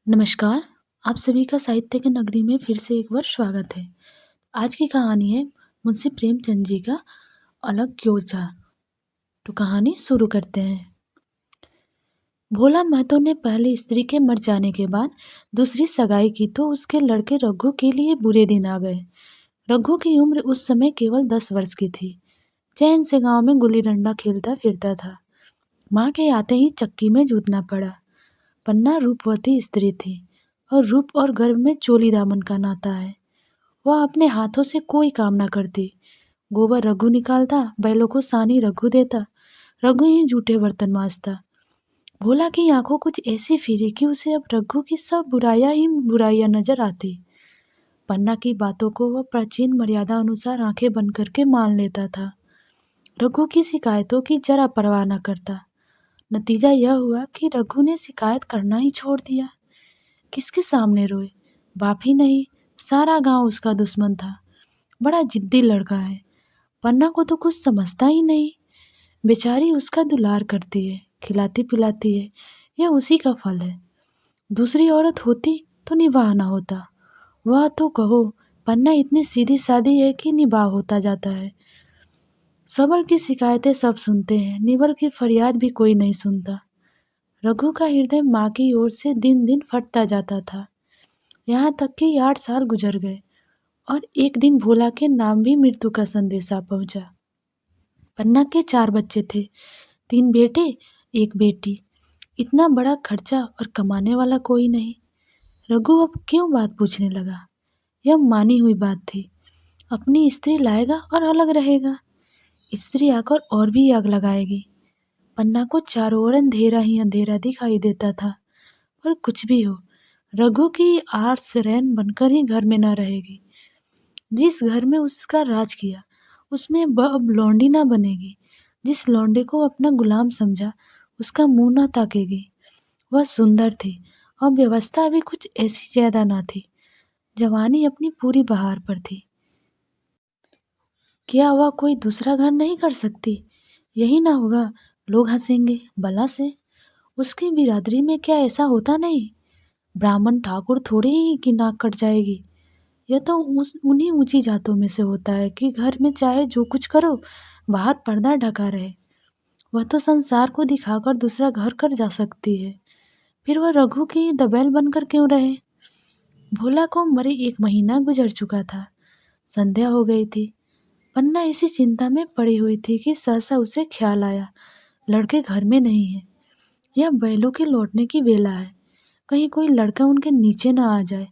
नमस्कार, आप सभी का साहित्य की नगरी में फिर से एक बार स्वागत है। आज की कहानी है मुंशी प्रेमचंद जी का अलग क्यों। तो कहानी शुरू करते हैं। भोला महतो ने पहली स्त्री के मर जाने के बाद दूसरी सगाई की तो उसके लड़के रघु के लिए बुरे दिन आ गए। रघु की उम्र उस समय केवल 10 वर्ष की थी। चैन से गांव में गुल्ली डंडा खेलता फिरता था। माँ के आते ही चक्की में जूतना पड़ा। पन्ना रूपवती स्त्री थी और रूप और गर्व में चोली दामन का नाता है। वह अपने हाथों से कोई काम ना करती। गोबर रघु निकालता, बैलों को सानी रघु देता, रघु ही जूठे बर्तन मांजता। भोला की आंखों कुछ ऐसी फिरी कि उसे अब रघु की सब बुराइयां ही बुराइयां नजर आती। पन्ना की बातों को वह प्राचीन मर्यादा अनुसार आंखें बंद करके मान लेता था। रघु की शिकायतों की जरा परवाह न करता। नतीजा यह हुआ कि रघु ने शिकायत करना ही छोड़ दिया। किसके सामने रोए? बाप ही नहीं, सारा गांव उसका दुश्मन था। बड़ा जिद्दी लड़का है। पन्ना को तो कुछ समझता ही नहीं। बेचारी उसका दुलार करती है, खिलाती पिलाती है। यह उसी का फल है। दूसरी औरत होती तो निबाह ना होता। वह तो कहो, पन्ना इतनी सीधी सादी है कि निबाह होता जाता है। सबल की शिकायतें सब सुनते हैं, निबल की फरियाद भी कोई नहीं सुनता। रघु का हृदय माँ की ओर से दिन दिन फटता जाता था। यहाँ तक कि 8 साल गुजर गए और एक दिन भोला के नाम भी मृत्यु का संदेशा पहुंचा। पन्ना के 4 बच्चे थे, 3 बेटे, 1 बेटी। इतना बड़ा खर्चा और कमाने वाला कोई नहीं। रघु अब क्यों बात पूछने लगा? यह मानी हुई बात थी। अपनी स्त्री लाएगा और अलग रहेगा। स्त्री आकर और भी आग लगाएगी। पन्ना को चारों ओर अंधेरा ही अंधेरा दिखाई देता था। पर कुछ भी हो, रघु की आर्स रैन बनकर ही घर में न रहेगी। जिस घर में उसका राज किया, उसमें अब लौंडी ना बनेगी। जिस लौंडे को अपना गुलाम समझा, उसका मुंह ना ताकेगी। वह सुंदर थी और व्यवस्था भी कुछ ऐसी ज्यादा ना थी। जवानी अपनी पूरी बहार पर थी। क्या वह कोई दूसरा घर नहीं कर सकती? यही ना होगा, लोग हंसेंगे भला से। उसकी बिरादरी में क्या ऐसा होता नहीं? ब्राह्मण ठाकुर थोड़ी ही कि नाक कट जाएगी। यह तो उस उन्हीं ऊंची जातों में से होता है कि घर में चाहे जो कुछ करो, बाहर पर्दा ढका रहे। वह तो संसार को दिखाकर दूसरा घर कर जा सकती है। फिर वह रघु की दबेल बनकर क्यों रहे? भोला को मरे 1 महीना गुजर चुका था। संध्या हो गई थी। पन्ना इसी चिंता में पड़ी हुई थी कि सहसा उसे ख्याल आया, लड़के घर में नहीं है। यह बैलों के लौटने की वेला है। कहीं कोई लड़का उनके नीचे ना आ जाए।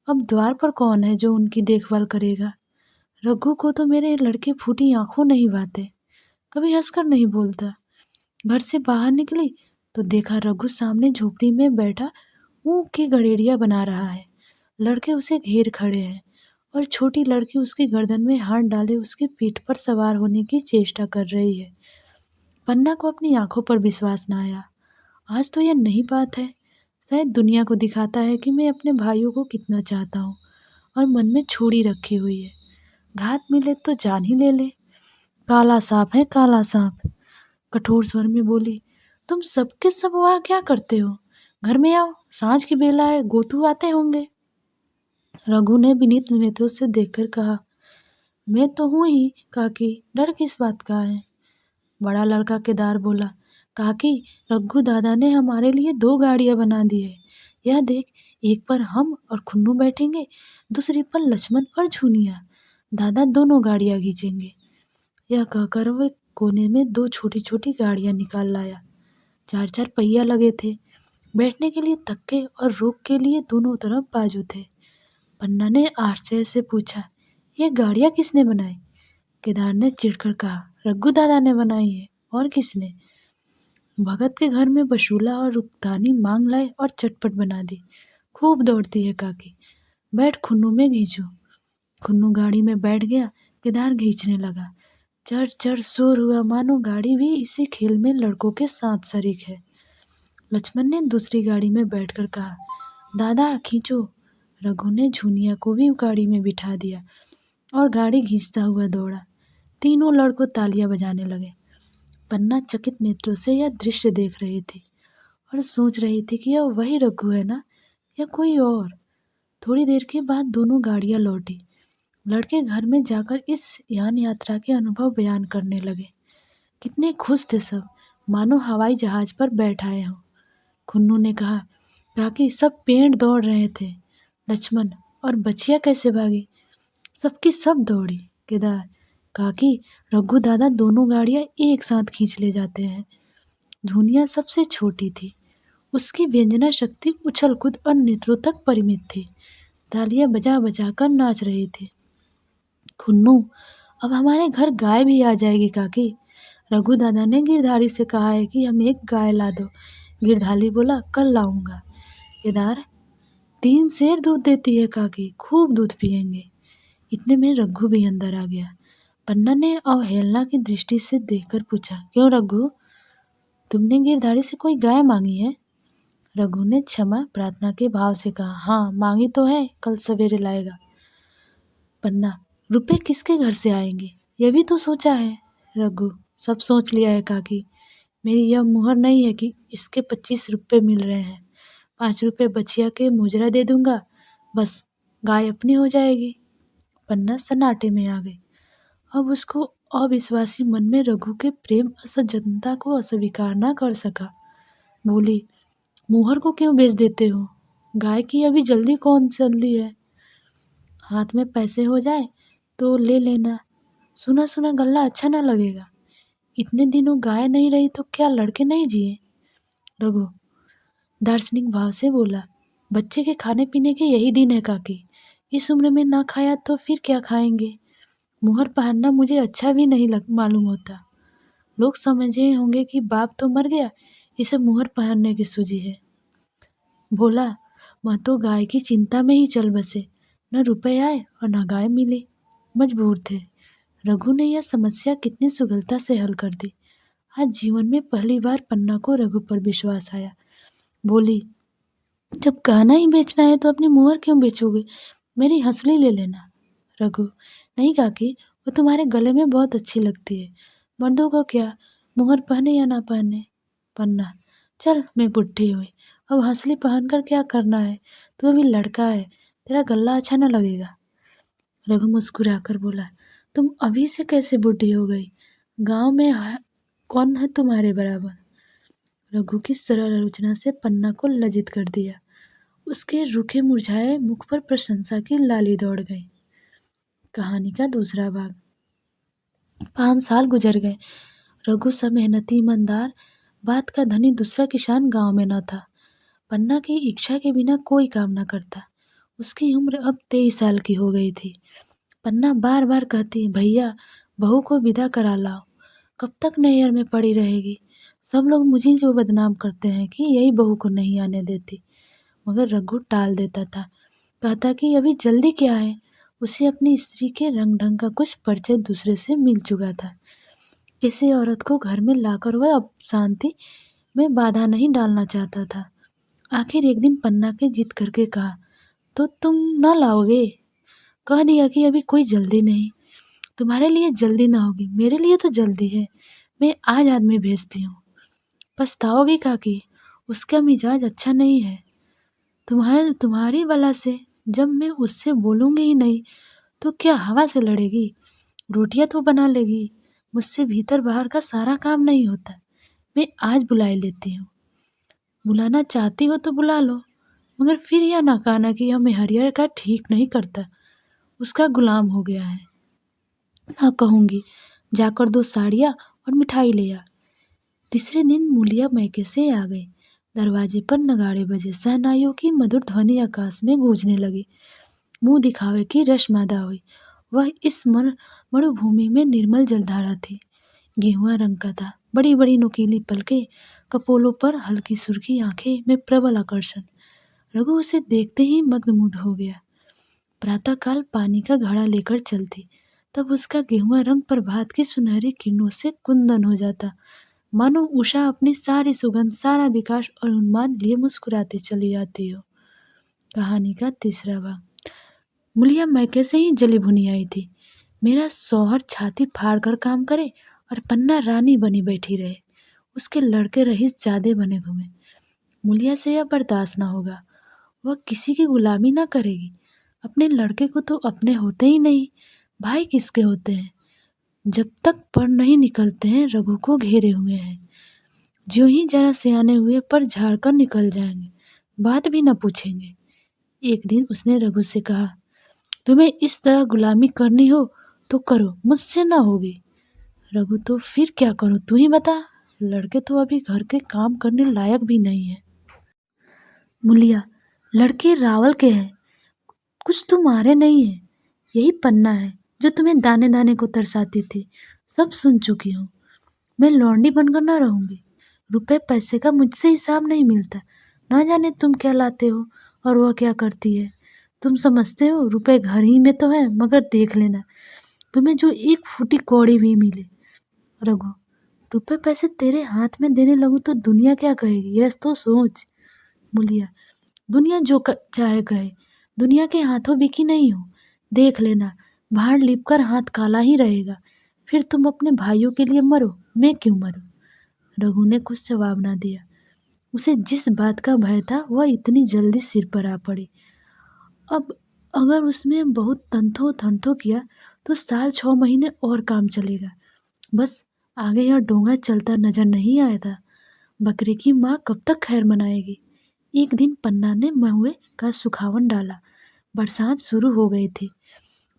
अब द्वार पर कौन है जो उनकी देखभाल करेगा? रघु को तो मेरे लड़के फूटी आंखों नहीं भाते। कभी हंसकर नहीं बोलता। घर से बाहर निकली तो देखा रघु सामने झोपड़ी में बैठा ऊँख की गड़ेड़िया बना रहा है। लड़के उसे घेर खड़े हैं और छोटी लड़की उसकी गर्दन में हाथ डाले उसकी पीठ पर सवार होने की चेष्टा कर रही है। पन्ना को अपनी आंखों पर विश्वास न आया। आज तो यह नई बात है। शायद दुनिया को दिखाता है कि मैं अपने भाइयों को कितना चाहता हूँ और मन में छोड़ी रखी हुई है। घात मिले तो जान ही ले ले। काला सांप है, काला सांप। कठोर स्वर में बोली, तुम सबके सब वहाँ क्या करते हो? घर में आओ, सांझ की बेला है, गोतू आते होंगे। रघु ने विनीत नेत्रों से देखकर कहा, मैं तो हूँ ही काकी, डर किस बात का है? बड़ा लड़का केदार बोला, काकी, रघु दादा ने हमारे लिए 2 गाड़ियां बना दी है। यह देख, एक पर हम और खुन्नू बैठेंगे, दूसरी पर लक्ष्मण और झुनिया। दादा दोनों गाड़ियां खींचेंगे। यह कहकर वह कोने में 2 छोटी छोटी गाड़ियां निकाल लाया। 4 4 पहिया लगे थे। बैठने के लिए तक्के और रोक के लिए दोनों तरफ बाजू थे। पन्ना ने आश्चर्य से पूछा, ये गाड़ियां किसने बनाई? केदार ने चिढ़कर कहा, रघु दादा ने बनाई है, और किसने? भगत के घर में बशूला और रुकतानी मांग लाए और चटपट बना दी। खूब दौड़ती है काकी, बैठ खुन्नू में घींचो। खुन्नू गाड़ी में बैठ गया। केदार खींचने लगा। चढ़ चढ़ शोर हुआ, मानो गाड़ी भी इसी खेल में लड़कों के साथ शरीक है। लक्ष्मण ने दूसरी गाड़ी में बैठकर कहा, दादा खींचो। रघु ने झुनिया को भी गाड़ी में बिठा दिया और गाड़ी खींचता हुआ दौड़ा। तीनों लड़कों तालियां बजाने लगे। पन्ना चकित नेत्रों से यह दृश्य देख रही थी और सोच रही थी कि यह वही रघु है ना? या कोई और? थोड़ी देर के बाद दोनों गाड़ियां लौटी। लड़के घर में जाकर इस यान यात्रा के अनुभव बयान करने लगे। कितने खुश थे सब, मानो हवाई जहाज पर बैठ आए हों। खुन्नू ने कहा, काकी सब पेड़ दौड़ रहे थे। लक्ष्मण, और बचिया कैसे भागी? सबकी सब दौड़ी। केदार, काकी रघु दादा दोनों गाड़ियां एक साथ खींच ले जाते हैं। धुनिया सबसे छोटी थी, उसकी व्यंजना शक्ति उछल कूद और नेत्रों तक परिमित थी। तालियां बजा बजा कर नाच रही थी। खुन्नू, अब हमारे घर गाय भी आ जाएगी काकी। रघु दादा ने गिरधारी से कहा है कि हम एक गाय ला दो। गिरधारी बोला, कल लाऊंगा। केदार, 3 सेर दूध देती है काकी, खूब दूध पियेंगे। इतने में रघु भी अंदर आ गया। पन्ना ने अवहेलना की दृष्टि से देखकर पूछा, क्यों रघु, तुमने गिरधारी से कोई गाय मांगी है? रघु ने क्षमा प्रार्थना के भाव से कहा, हाँ मांगी तो है, कल सवेरे लाएगा। पन्ना, रुपए किसके घर से आएंगे, यह भी तो सोचा है? रघु, सब सोच लिया है काकी। मेरी यह मुहर नहीं है कि इसके 25 रुपये मिल रहे हैं। 5 रुपये बचिया के मुजरा दे दूंगा, बस गाय अपनी हो जाएगी। पन्ना सन्नाटे में आ गई। अब उसको अविश्वासी मन में रघु के प्रेम असजनता को अस्वीकार न कर सका। बोली, मुहर को क्यों बेच देते हो? गाय की अभी जल्दी कौन जल्दी है? हाथ में पैसे हो जाए तो ले लेना। सुना सुना गल्ला अच्छा ना लगेगा। इतने दिनों गाय नहीं रही तो क्या लड़के नहीं जिए? रघु दार्शनिक भाव से बोला, बच्चे के खाने पीने के यही दिन है काकी। इस उम्र में ना खाया तो फिर क्या खाएंगे? मुहर पहनना मुझे अच्छा भी नहीं मालूम होता। लोग समझे होंगे कि बाप तो मर गया, इसे मुहर पहनने की सूझी है। बोला, मैं तो गाय की चिंता में ही चल बसे, न रुपए आए और न गाय मिले। मजबूर थे। रघु ने यह समस्या कितनी सुगलता से हल कर दी। आज जीवन में पहली बार पन्ना को रघु पर विश्वास आया। बोली, जब गहना ही बेचना है तो अपनी मुहर क्यों बेचोगे? मेरी हंसली ले लेना। रघु, नहीं काकी, वो तुम्हारे गले में बहुत अच्छी लगती है। मर्दों को क्या, मुहर पहने या ना पहने। पन्ना, चल मैं बुढ़ी हुई, अब हंसली पहनकर क्या करना है? तू अभी लड़का है, तेरा गला अच्छा ना लगेगा। रघु मुस्कुराकर बोला, तुम अभी से कैसे बुढ़ी हो गई? गांव में कौन है तुम्हारे बराबर? रघु की सरल आलोचना से पन्ना को लज्जित कर दिया। उसके रूखे मुरझाए मुख पर प्रशंसा की लाली दौड़ गई। कहानी का दूसरा भाग। 5 साल गुजर गए। रघु सा मेहनती ईमानदार, बात का धनी दूसरा किसान गांव में न था। पन्ना की इच्छा के बिना कोई काम न करता। उसकी उम्र अब 23 साल की हो गई थी। पन्ना बार बार कहती, भैया बहू को विदा करा लाओ, कब तक नैहर में पड़ी रहेगी? सब लोग मुझे जो बदनाम करते हैं कि यही बहू को नहीं आने देती। मगर रघु टाल देता था, कहता कि अभी जल्दी क्या है, उसे अपनी स्त्री के रंग ढंग का कुछ परिचय दूसरे से मिल चुका था। किसी औरत को घर में लाकर वह अब शांति में बाधा नहीं डालना चाहता था। आखिर एक दिन पन्ना के जिद करके कहा, तो तुम ना लाओगे? कह दिया कि अभी कोई जल्दी नहीं। तुम्हारे लिए जल्दी ना होगी, मेरे लिए तो जल्दी है। मैं आज आदमी भेजती हूँ। पछताओगी काकी, उसका मिजाज अच्छा नहीं है। तुम्हारी वजह से जब मैं उससे बोलूँगी ही नहीं तो क्या हवा से लड़ेगी? रोटियां तो बना लेगी, मुझसे भीतर बाहर का सारा काम नहीं होता। मैं आज बुला लेती हूँ। बुलाना चाहती हो तो बुला लो, मगर फिर यह ना कहना कि हमें हरियर का ठीक नहीं करता, उसका गुलाम हो गया है। ना कहूँगी, जाकर 2 साड़ियाँ और मिठाई ले आ। तीसरे दिन मूलिया मैके से आ गई। दरवाजे पर नगाड़े बजे, शहनाइयों की मधुर ध्वनि आकाश में गूंजने लगी। मुंह दिखावे की रश्मादा हुई। वह इस मरुभूमि में निर्मल जलधारा थी। गेहुआ रंग का था, बड़ी बड़ी नुकीली पलकें, कपोलों पर हल्की सुर्खी आंखें में प्रबल आकर्षण। रघु उसे देखते ही मग्नमुग्ध हो गया। प्रातःकाल पानी का घड़ा लेकर चलती, तब उसका गेहुआ रंग प्रभात की सुनहरी किरणों से कुंदन हो जाता, मानो उषा अपनी सारी सुगंध, सारा विकास और उन्माद लिए मुस्कुराती चली जाती हो। कहानी का तीसरा भाग। मुलिया मैके से ही जली भुनी आई थी। मेरा शौहर छाती फाड़ कर काम करे और पन्ना रानी बनी बैठी रहे, उसके लड़के रहीस ज्यादा बने घूमे। मुलिया से यह बर्दाश्त न होगा। वह किसी की गुलामी ना करेगी। अपने लड़के को तो अपने होते ही नहीं, भाई किसके होते हैं। जब तक पर नहीं निकलते हैं रघु को घेरे हुए हैं। ज्यों ही जरा सियाने हुए पर झाड़कर निकल जाएंगे, बात भी न पूछेंगे। एक दिन उसने रघु से कहा, तुम्हें इस तरह गुलामी करनी हो तो करो, मुझसे ना होगी। रघु, तो फिर क्या करूं तू ही बता। लड़के तो अभी घर के काम करने लायक भी नहीं है। मुलिया, लड़के रावल के हैं, कुछ तुम्हारे नहीं है। यही पन्ना है जो तुम्हें दाने दाने को तरसाती थी। सब सुन चुकी हूँ। मैं लौंडी बनकर ना रहूंगी। रुपए पैसे का मुझसे हिसाब नहीं मिलता। ना जाने तुम क्या लाते हो और वह क्या करती है। तुम समझते हो रुपए घर ही में तो है, मगर देख लेना तुम्हें जो एक फूटी कौड़ी भी मिले। रघु, रुपए पैसे तेरे हाथ में देने लगूं तो दुनिया क्या कहेगी, यह तो सोच। मुलिया, दुनिया जो चाहे कहे, दुनिया के हाथों बिकी नहीं हो। देख लेना भाड़ लिप कर हाथ काला ही रहेगा। फिर तुम अपने भाइयों के लिए मरो, मैं क्यों मरूं। रघु ने कुछ जवाब ना दिया। उसे जिस बात का भय था वह इतनी जल्दी सिर पर आ पड़ी। अब अगर उसने बहुत तंथो थंथो किया तो साल 6 महीने और काम चलेगा। बस आगे यह डोंगा चलता नजर नहीं आया था। बकरे की माँ कब तक खैर मनाएगी। एक दिन पन्ना ने महुए का सुखावन डाला। बरसात शुरू हो गई थी।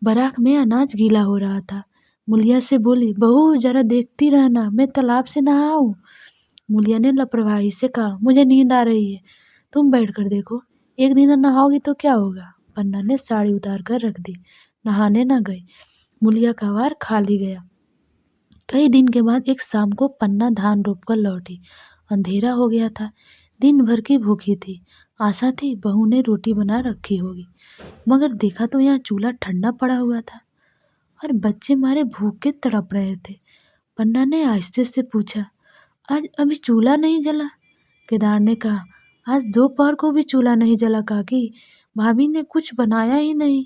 बराख में अनाज गीला हो रहा था। मुलिया से बोली, बहू जरा देखती रहना, मैं तालाब से नहाऊं। मुलिया ने लापरवाही से कहा, मुझे नींद आ रही है, तुम बैठ कर देखो। एक दिन नहाओगी तो क्या होगा। पन्ना ने साड़ी उतार कर रख दी। नहाने न गई। मुलिया का वार खाली गया। कई दिन के बाद एक शाम को पन्ना धान रोप कर लौटी। अंधेरा हो गया था। दिन भर की भूखी थी। आशा थी बहू ने रोटी बना रखी होगी, मगर देखा तो यहाँ चूल्हा ठंडा पड़ा हुआ था और बच्चे मारे भूख के तड़प रहे थे। पन्ना ने आहिस्ते से पूछा, आज अभी चूल्हा नहीं जला। केदार ने कहा, आज दोपहर को भी चूल्हा नहीं जला काकी, भाभी ने कुछ बनाया ही नहीं।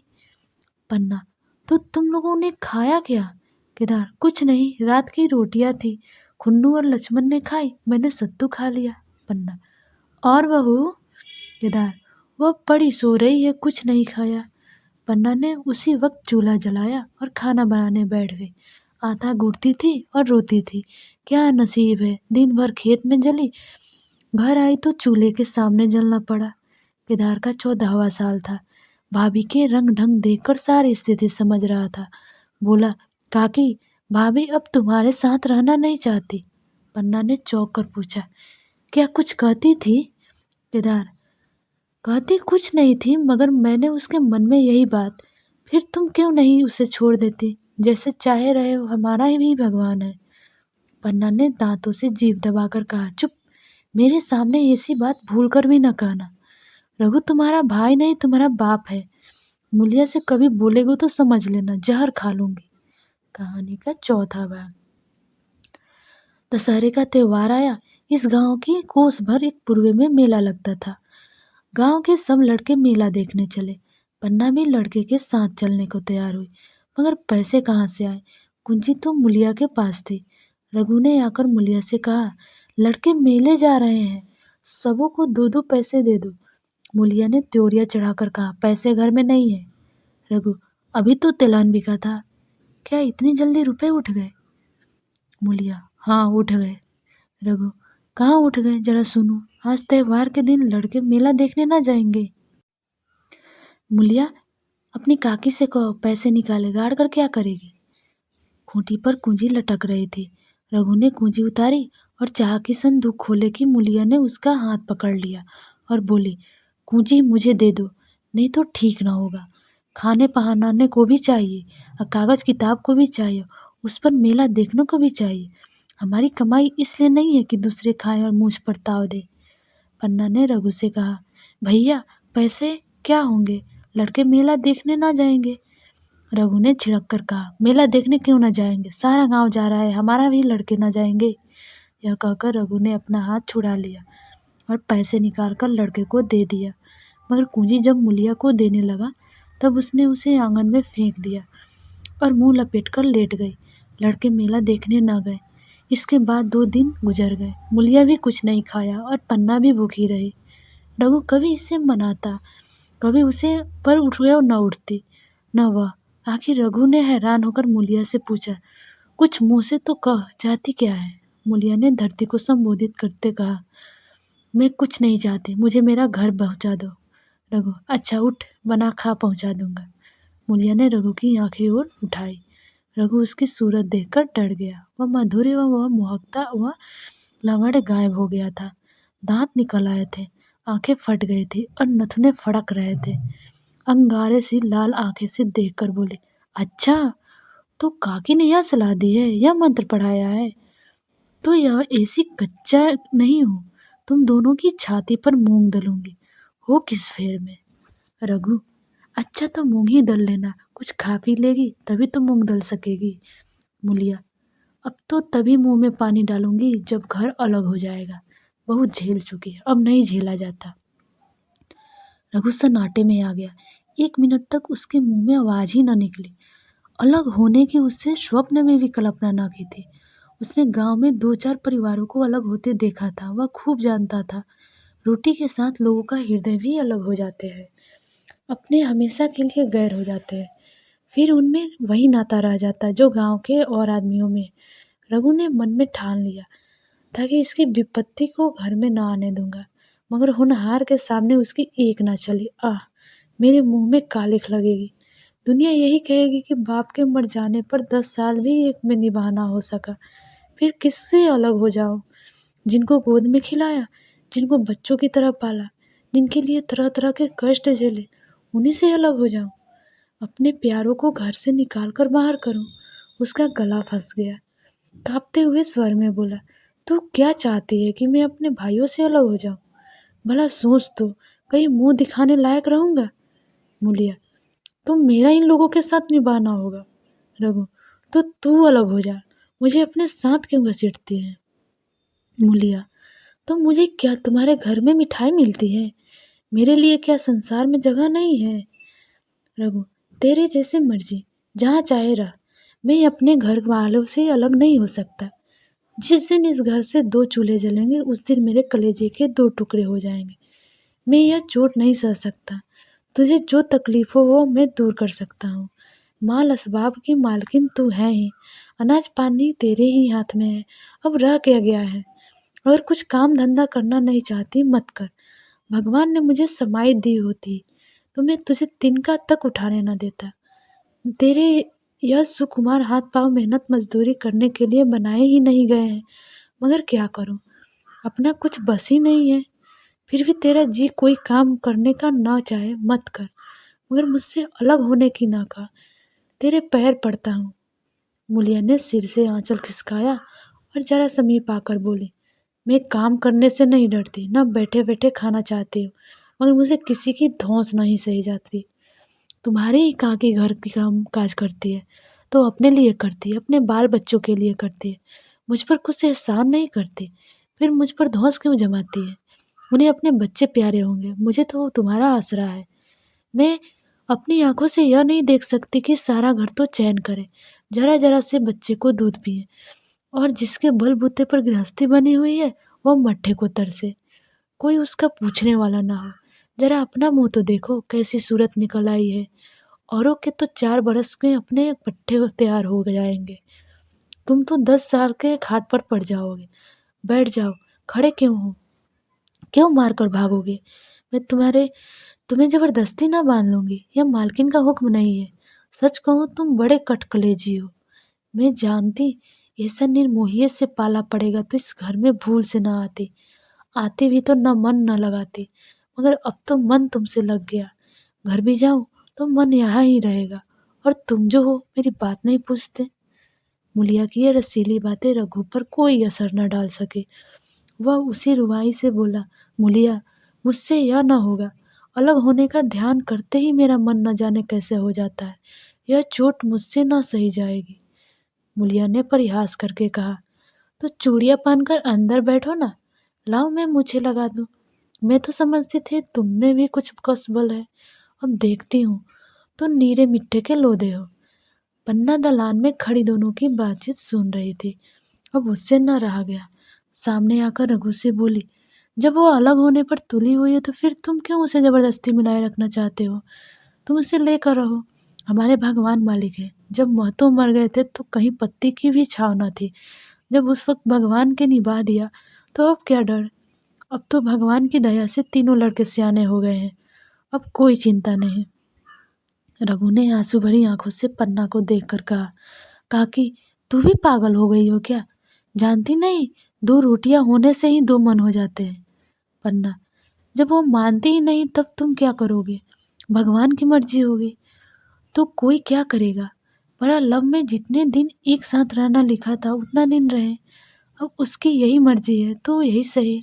पन्ना, तो तुम लोगों ने खाया क्या। केदार, कुछ नहीं, रात की रोटियां थी, खुन्नू और लक्ष्मण ने खाई, मैंने सत्तू खा लिया। पन्ना, और बहू। केदार, वह पड़ी सो रही है, कुछ नहीं खाया। पन्ना ने उसी वक्त चूल्हा जलाया और खाना बनाने बैठ गई। आटा गूंथती थी और रोती थी। क्या नसीब है, दिन भर खेत में जली, घर आई तो चूल्हे के सामने जलना पड़ा। केदार का 14वां साल था। भाभी के रंग ढंग देखकर सारी स्थिति समझ रहा था। बोला, काकी, भाभी अब तुम्हारे साथ रहना नहीं चाहती। पन्ना ने चौंक कर पूछा, क्या कुछ कहती थी। केदार, कहती कुछ नहीं थी, मगर मैंने उसके मन में यही बात, फिर तुम क्यों नहीं उसे छोड़ देती, जैसे चाहे रहे, हमारा ही भी भगवान है। पन्ना ने दांतों से जीभ दबाकर कहा, चुप, मेरे सामने ऐसी बात भूल कर भी न कहना। रघु तुम्हारा भाई नहीं, तुम्हारा बाप है। मुलिया से कभी बोलेगो तो समझ लेना, जहर खा लूंगी। कहानी का चौथा भाग। दशहरे का त्योहार आया। इस गांव की कोस भर एक पूर्वे में मेला लगता था। गांव के सब लड़के मेला देखने चले। पन्ना भी लड़के के साथ चलने को तैयार हुई, मगर पैसे कहाँ से आए। कुंजी तो मुलिया के पास थी। रघु ने आकर मुलिया से कहा, लड़के मेले जा रहे हैं, सबों को 2-2 पैसे दे दो। मुलिया ने त्योरिया चढ़ाकर कहा, पैसे घर में नहीं है। रघु, अभी तो तिलहन बिका था, क्या इतनी जल्दी रुपए उठ गए। मुलिया, हाँ उठ गए। रघु, कहाँ उठ गए, जरा सुनो, आज त्योहार के दिन लड़के मेला देखने ना जाएंगे। मुलिया, अपनी काकी से कहो पैसे निकाले, गाड़ कर क्या करेगी। खूंटी पर कुंजी लटक रही थी। रघु ने कुंजी उतारी और चाह की संदूक खोले कि मुलिया ने उसका हाथ पकड़ लिया और बोली, कुंजी मुझे दे दो, नहीं तो ठीक ना होगा। खाने पहनाने को भी चाहिए और कागज किताब को भी चाहिए, उस पर मेला देखने को भी चाहिए। हमारी कमाई इसलिए नहीं है कि दूसरे खाएं और मुझ पर ताव दे। पन्ना ने रघु से कहा, भैया पैसे क्या होंगे, लड़के मेला देखने ना जाएंगे। रघु ने छिड़क कर कहा, मेला देखने क्यों ना जाएंगे, सारा गांव जा रहा है, हमारा भी लड़के ना जाएंगे। यह कहकर रघु ने अपना हाथ छुड़ा लिया और पैसे निकाल कर लड़के को दे दिया। मगर कुंजी जब मुलिया को देने लगा तब उसने उसे आंगन में फेंक दिया और मुंह लपेट कर लेट गई। लड़के मेला देखने ना गए। इसके बाद 2 दिन गुजर गए। मुलिया भी कुछ नहीं खाया और पन्ना भी भूखी रही। रघु कभी इसे मनाता, कभी उसे पर उठ गया और न उठती न वह। आखिर रघु ने हैरान होकर मूलिया से पूछा, कुछ मुंह से तो कह, चाहती क्या है? मूलिया ने धरती को संबोधित करते कहा, मैं कुछ नहीं चाहती, मुझे मेरा घर पहुंचा दो। रघु, अच्छा उठ, बना खा पहुंचा दूंगा। मूलिया ने रघु की आंखें और उठाई। रघु उसकी सूरत देखकर डर गया। वह माधुर्य व वह मोहकता वह लवण गायब हो गया था। दांत निकल आए थे, आंखें फट गई थी और नथुने फड़क रहे थे। अंगारे सी लाल आंखें से देखकर बोली, अच्छा तो काकी ने यह सलाह दी है, यह मंत्र पढ़ाया है? तो यह ऐसी कच्चा नहीं हूँ, तुम दोनों की छाती पर मूंग दलूंगी। हो किस फेर में? रघु, अच्छा तो मूंग ही दल लेना, कुछ खा पी लेगी तभी तो मूंग दल सकेगी। मूलिया, अब तो तभी मुंह में पानी डालूंगी जब घर अलग हो जाएगा। बहुत झेल चुकी है, अब नहीं झेला जाता। रघु सन्नाटे में आ गया। 1 मिनट तक उसके मुंह में आवाज ही न निकली। अलग होने की उससे स्वप्न में भी कल्पना न की थी। उसने गांव में 2-4 परिवारों को अलग होते देखा था। वह खूब जानता था, रोटी के साथ लोगों का हृदय भी अलग हो जाते हैं, अपने हमेशा के लिए गैर हो जाते हैं। फिर उनमें वही नाता रह जाता जो गांव के और आदमियों में। रघु ने मन में ठान लिया था कि इसकी विपत्ति को घर में न आने दूंगा, मगर होनहार के सामने उसकी एक ना चली। आह, मेरे मुंह में कालिख लगेगी। दुनिया यही कहेगी कि बाप के मर जाने पर 10 साल भी एक में निभाना हो सका। फिर किससे अलग हो जाऊं? जिनको गोद में खिलाया, जिनको बच्चों की तरह पाला, जिनके लिए तरह तरह के कष्ट झेले, उन्हीं से अलग हो जाऊं? अपने प्यारों को घर से निकाल कर बाहर करूं? उसका गला फंस गया। कांपते हुए स्वर में बोला, तू क्या चाहती है कि मैं अपने भाइयों से अलग हो जाऊं? भला सोच तो, कहीं मुंह दिखाने लायक रहूंगा? मूलिया, तो मेरा इन लोगों के साथ निभाना होगा। रघु, तो तू अलग हो जा, मुझे अपने साथ क्यों घसीटती है? मूलिया, तो मुझे क्या तुम्हारे घर में मिठाई मिलती है? मेरे लिए क्या संसार में जगह नहीं है? रघु, तेरे जैसे मर्जी, जहाँ चाहे रह, मैं अपने घर वालों से अलग नहीं हो सकता। जिस दिन इस घर से 2 चूल्हे जलेंगे उस दिन मेरे कलेजे के 2 टुकड़े हो जाएंगे। मैं यह चोट नहीं सह सकता। तुझे जो तकलीफ हो वो मैं दूर कर सकता हूँ। माल असबाब की मालकिन तू है ही, अनाज पानी तेरे ही हाथ में है। अब रह क्या गया है? अगर कुछ काम धंधा करना नहीं चाहती मत कर। भगवान ने मुझे समाई दी होती तो मैं तुझे तिनका तक उठाने न देता। तेरे यह सुकुमार हाथ पांव मेहनत मजदूरी करने के लिए बनाए ही नहीं गए हैं, मगर क्या करूं, अपना कुछ बस ही नहीं है। फिर भी तेरा जी कोई काम करने का ना चाहे मत कर, मगर मुझसे अलग होने की ना कहा। तेरे पैर पड़ता हूँ। मूलिया ने सिर से आंचल खिसकाया और जरा समीप आकर बोली, मैं काम करने से नहीं डरती, ना बैठे बैठे खाना चाहती हूँ, मगर मुझे किसी की धौंस नहीं सही जाती। तुम्हारी ही काकी घर की काम काज करती है तो अपने लिए करती है, अपने बाल बच्चों के लिए करती है, मुझ पर कुछ एहसान नहीं करती। फिर मुझ पर धौंस क्यों जमाती है? उन्हें अपने बच्चे प्यारे होंगे, मुझे तो तुम्हारा आसरा है। मैं अपनी आंखों से यह नहीं देख सकती कि सारा घर तो चैन करे, जरा जरा से बच्चे को दूध पिए, और जिसके बलबूते पर गृहस्थी बनी हुई है वह मट्ठे को तरसे, कोई उसका पूछने वाला ना हो। जरा अपना मुंह तो देखो, कैसी सूरत निकल आई है। औरों के तो 4 बरस में अपने पट्टे तैयार हो जाएंगे, तुम तो 10 साल के खाट पर पड़ जाओगे। बैठ जाओ, खड़े क्यों हो? क्यों मार कर भागोगे? मैं तुम्हें जबरदस्ती ना बांध लूंगी, यह मालकिन का हुक्म नहीं है। सच कहूँ तुम बड़े कटकलेजी हो। मैं जानती ऐसा निर्मोहियत से पाला पड़ेगा तो इस घर में भूल से ना आती। आती भी तो न मन न लगाती, मगर अब तो मन तुमसे लग गया। घर भी जाऊं तो मन यहाँ ही रहेगा, और तुम जो हो मेरी बात नहीं पूछते। मूलिया की ये रसीली बातें रघु पर कोई असर न डाल सके। वह उसी रुबाई से बोला, मूलिया, मुझसे यह न होगा। अलग होने का ध्यान करते ही मेरा मन न जाने कैसे हो जाता है। यह चोट मुझसे न सही जाएगी। मूलिया ने परिहास करके कहा, तो चूड़ियाँ पहनकर अंदर बैठो ना, लाओ मैं मुझे लगा दूं। मैं तो समझती थी तुम में भी कुछ कस बल है, अब देखती हूँ तो नीरे मिट्टे के लोदे हो। पन्ना दलान में खड़ी दोनों की बातचीत सुन रही थी। अब उससे न रहा गया, सामने आकर रघु से बोली, जब वो अलग होने पर तुली हुई है तो फिर तुम क्यों उसे ज़बरदस्ती मिलाए रखना चाहते हो? तुम उसे लेकर रहो। हमारे भगवान मालिक हैं। जब महतो मर गए थे तो कहीं पत्ती की भी छाँव न थी। जब उस वक़्त भगवान के निभा दिया तो अब क्या डर? अब तो भगवान की दया से तीनों लड़के सयाने हो गए हैं। अब कोई चिंता नहीं। रघु ने आँसू भरी आँखों से पन्ना को देखकर कहा, काकी तू भी पागल हो गई हो क्या? जानती नहीं, 2 रोटियाँ होने से ही 2 मन हो जाते हैं। पन्ना, जब वो मानती ही नहीं तब तुम क्या करोगे? भगवान की मर्जी होगी तो कोई क्या करेगा? भला लव में जितने दिन एक साथ रहना लिखा था उतना दिन रहे। अब उसकी यही मर्जी है तो यही सही।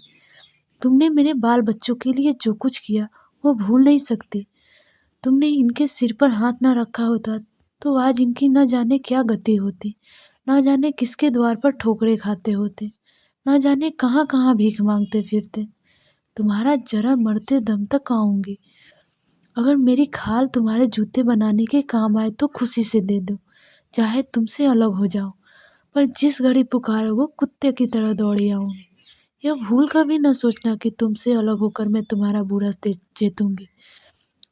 तुमने मेरे बाल बच्चों के लिए जो कुछ किया वो भूल नहीं सकती। तुमने इनके सिर पर हाथ ना रखा होता तो आज इनकी न जाने क्या गति होती, न जाने किसके द्वार पर ठोकरे खाते होते, न जाने कहाँ कहाँ भीख मांगते फिरते। तुम्हारा जरा मरते दम तक आऊंगी। अगर मेरी खाल तुम्हारे जूते बनाने के काम आए तो खुशी से दे दो, चाहे तुमसे अलग हो जाओ, पर जिस घड़ी पुकारोगे कुत्ते की तरह दौड़ी आऊंगी। यह भूल कर भी न सोचना कि तुमसे अलग होकर मैं तुम्हारा बुरा चेतूंगी।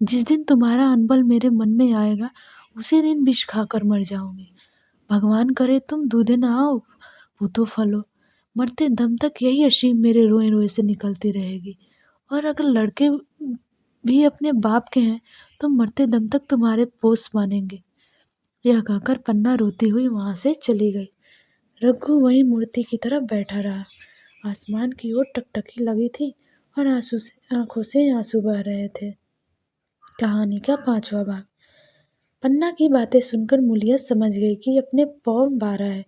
जिस दिन तुम्हारा अनबल मेरे मन में आएगा उसी दिन विष खाकर मर जाऊंगी। भगवान करे तुम दूधे न आओ, भूतो फलो। मरते दम तक यही असीम मेरे रोए रोए से निकलती रहेगी। और अगर लड़के भी अपने बाप के हैं तो मरते दम तक तुम्हारे पोस मानेंगे। यह कहकर पन्ना रोती हुई वहां से चली गई। रघु वही मूर्ति की तरफ बैठा रहा। आसमान की ओर टकटकी लगी थी और आंखों से आंसू बह रहे थे। कहानी का 5वां भाग। पन्ना की बातें सुनकर मूलिया समझ गई कि अपने पौन बारा है।